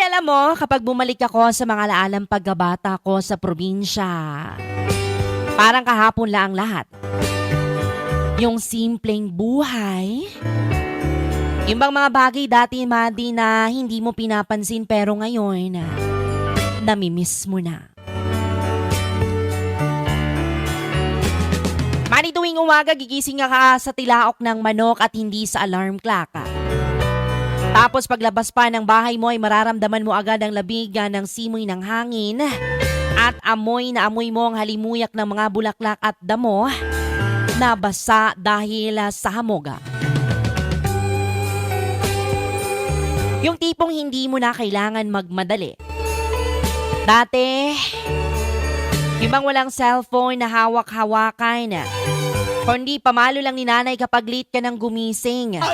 alam mo, kapag bumalik ako sa mga laalang pagkabata ko sa probinsya, parang kahapon lang ang lahat. Yung simpleng buhay, yung bang mga bagay dati, Madi, na hindi mo pinapansin pero ngayon, namimiss mo na. Madi, tuwing umaga, gigising ka sa tilaok ng manok at hindi sa alarm clock. Tapos paglabas pa ng bahay mo ay mararamdaman mo agad ang labig ng simoy ng hangin at amoy na amoy mo ang halimuyak ng mga bulaklak at damo na basa dahil sa hamog. Yung tipong hindi mo na kailangan magmadali. Dati, yung bang walang cellphone na hawak-hawakan, kundi pamalo lang ni nanay kapag late ka ng gumising.